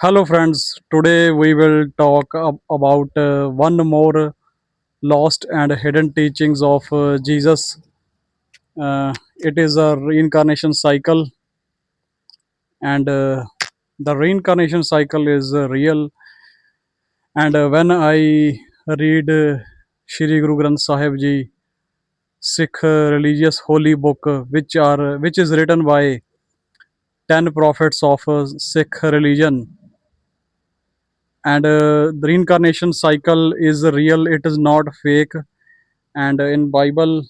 Hello, friends. Today we will talk about one more lost and hidden teachings of Jesus. It is a reincarnation cycle, and the reincarnation cycle is real. And when I read Shri Guru Granth Sahib Ji, Sikh religious holy book, which is written by 10 prophets of Sikh religion, and the reincarnation cycle is real. It is not fake. And in Bible,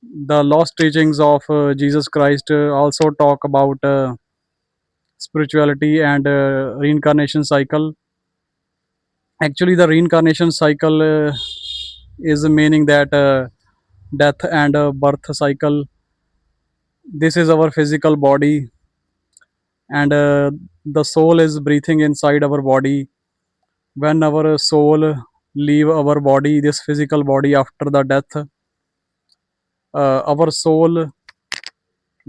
the lost teachings of Jesus Christ also talk about spirituality and reincarnation cycle. Actually, the reincarnation cycle is meaning that death and birth cycle. This is our physical body, and the soul is breathing inside our body. When our soul leave our body, this physical body, after the death, our soul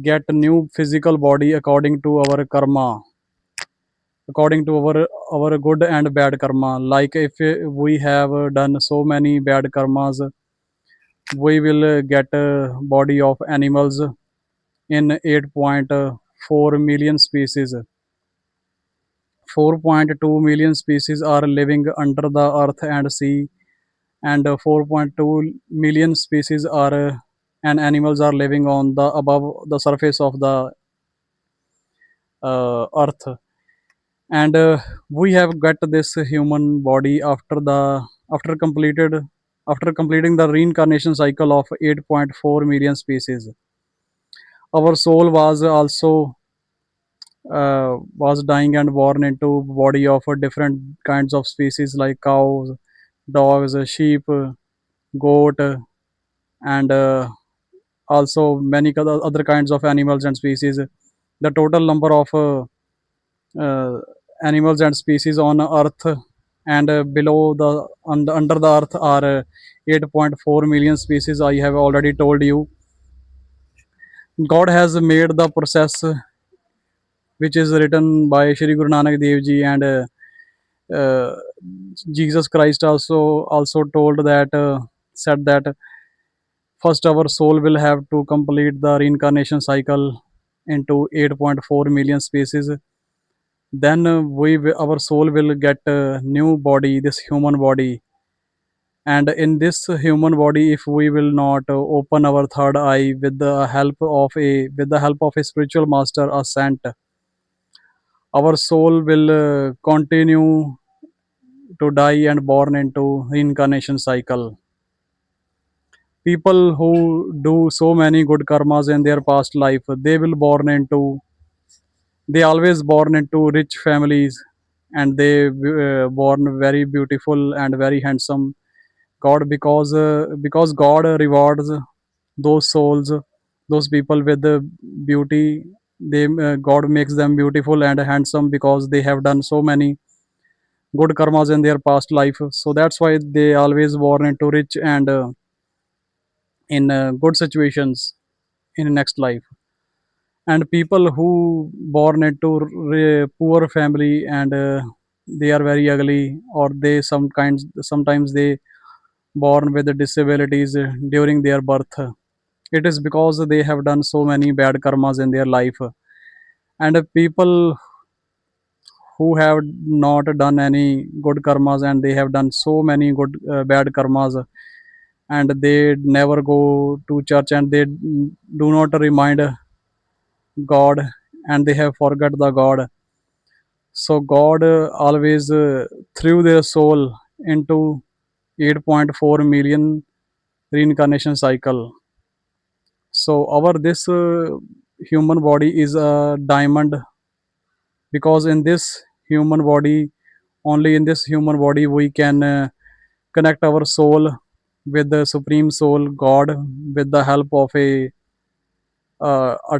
get new physical body according to our karma, according to our good and bad karma. Like if we have done so many bad karmas, we will get a body of animals in 8.4 million species. 4.2 million species are living under the earth and sea, and 4.2 million species are and animals are living on the above the surface of the earth. And we have got this human body after completed after completing the reincarnation cycle of 8.4 million species. Our soul was also was dying and born into body of different kinds of species like cows, dogs, sheep, goat, and also many other kinds of animals and species. The total number of uh, animals and species on earth and below the under the earth are 8.4 million species. I have already told you. God has made the process which is written by Shri Guru Nanak Dev Ji, and uh, Jesus Christ also told that said that first our soul will have to complete the reincarnation cycle into 8.4 million species. Then our soul will get a new body, this human body. And in this human body, if we will not open our third eye with the help of a spiritual master, a saint, our soul will continue to die and born into reincarnation cycle. People who do so many good karmas in their past life, they always born into rich families, and they born very beautiful and very handsome. God, because God rewards those souls, those people with the beauty. God makes them beautiful and handsome because they have done so many good karmas in their past life. So that's why they always born into rich and in good situations in next life. And people who born into poor family, and they are very ugly, or they sometimes they born with disabilities during their birth. It is because they have done so many bad karmas in their life. And people who have not done any good karmas, and they have done so many good bad karmas, and they never go to church, and they do not remind God, and they have forgot the God. So God always threw their soul into 8.4 million reincarnation cycle. So our this human body is a diamond, because in this human body, only in this human body we can connect our soul with the supreme soul God, with the help of a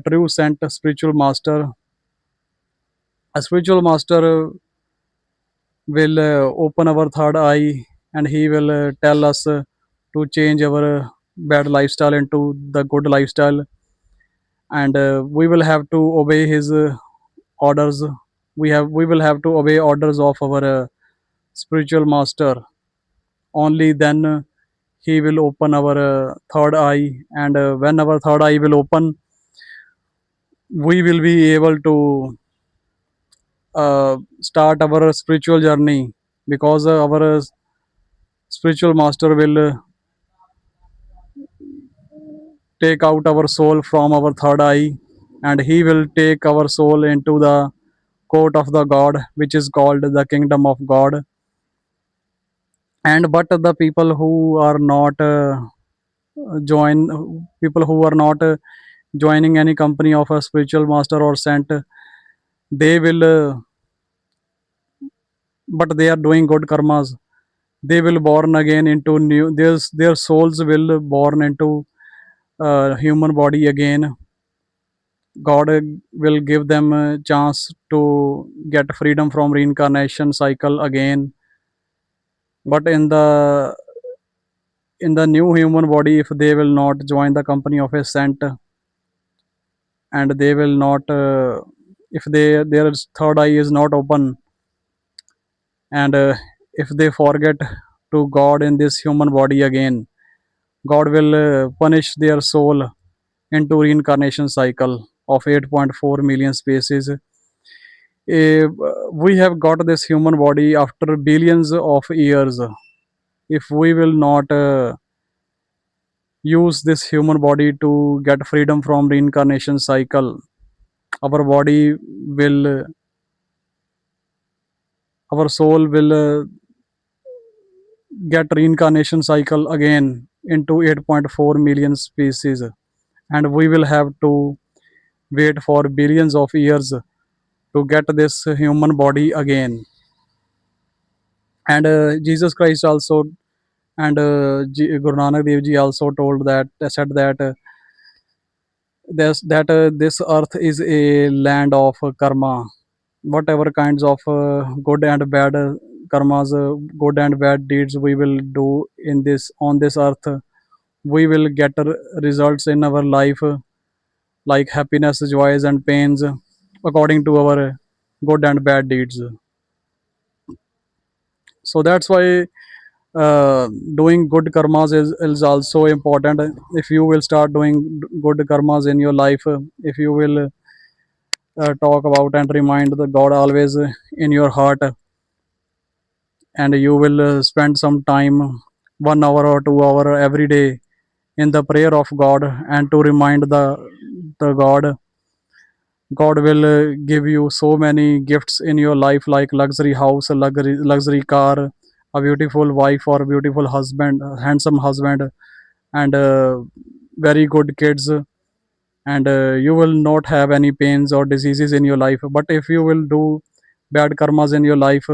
true sent spiritual master. A spiritual master will open our third eye, and he will tell us to change our bad lifestyle into the good lifestyle. And we will have to obey his orders. We will have to obey orders of our spiritual master. Only then he will open our third eye, and when our third eye will open, we will be able to start our spiritual journey, because our spiritual master will take out our soul from our third eye, and he will take our soul into the court of the God, which is called the kingdom of God. And but the people who are not join people who are not joining any company of a spiritual master or saint, they will but they are doing good karmas, they will born again into new, their souls will born into human body again. God will give them a chance to get freedom from reincarnation cycle again. But in the new human body, if they will not join the company of a saint, and they will not if their third eye is not open, and if they forget to God in this human body again, God will punish their soul into reincarnation cycle of 8.4 million species. We have got this human body after billions of years. If we will not use this human body to get freedom from reincarnation cycle, our body will our soul will get reincarnation cycle again into 8.4 million species, and we will have to wait for billions of years to get this human body again. And Jesus Christ also, and Guru Nanak Dev Ji also told that, said that this earth is a land of karma. Whatever kinds of good and bad karmas, good and bad deeds we will do in this on this earth, we will get results in our life, like happiness, joys, and pains, according to our good and bad deeds. So that's why doing good karmas is also important. If you will start doing good karmas in your life, if you will talk about and remind the God always in your heart, and you will spend some time, 1 hour or 2 hour every day, in the prayer of God, and to remind the God will give you so many gifts in your life, like luxury house, luxury car, a beautiful wife or beautiful husband, handsome husband, and very good kids. And you will not have any pains or diseases in your life. But if you will do bad karmas in your life,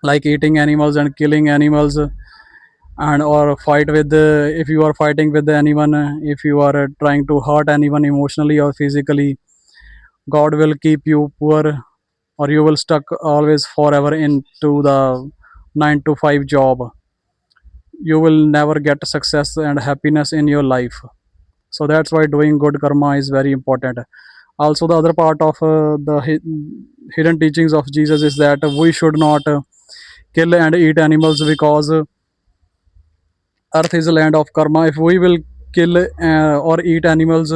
like eating animals and killing animals, and or fight with if you are fighting with anyone, if you are trying to hurt anyone emotionally or physically, God will keep you poor, or you will stuck always forever into the 9 to 5 job. You will never get success and happiness in your life. So that's why doing good karma is very important. Also, the other part of hidden teachings of Jesus is that we should not kill and eat animals, because earth is a land of karma. If we will kill or eat animals,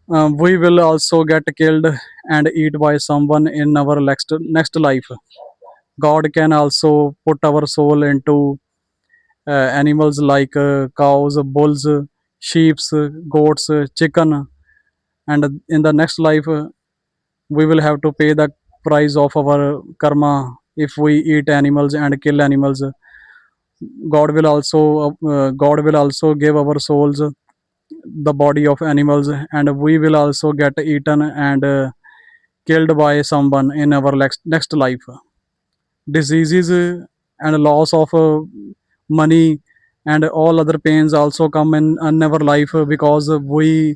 we will also get killed and eat by someone in our next life. God can also put our soul into animals like cows, bulls, sheep, goats, chicken, and in the next life we will have to pay the price of our karma. If we eat animals and kill animals, God will also give our souls the body of animals, and we will also get eaten and killed by someone in our next life. Diseases and loss of money and all other pains also come in our life, because we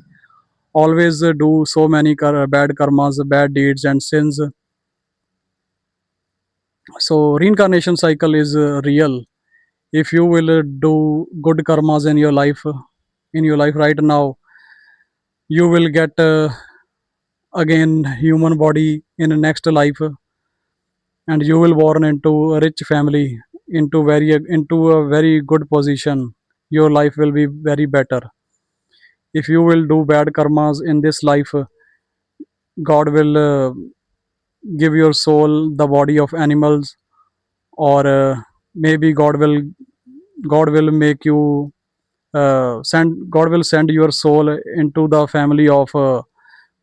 always do so many bad karmas, bad deeds, and sins. So reincarnation cycle is real. If you will do good karmas in your life right now, you will get again human body in the next life, and you will born into a rich family, into a very good position. Your life will be very better. If you will do bad karmas in this life, God will give your soul the body of animals, or maybe God will make you send God will send your soul into the family of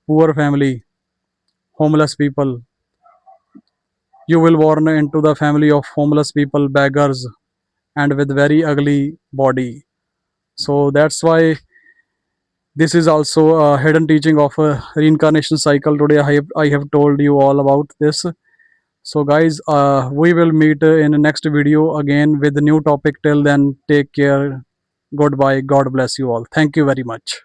poor family, homeless people. You will born into the family of homeless people, beggars, and with very ugly body. So that's why this is also a hidden teaching of a reincarnation cycle. Today I have told you all about this. So guys, we will meet in the next video again with a new topic. Till then, take care. Goodbye. God bless you all. Thank you very much.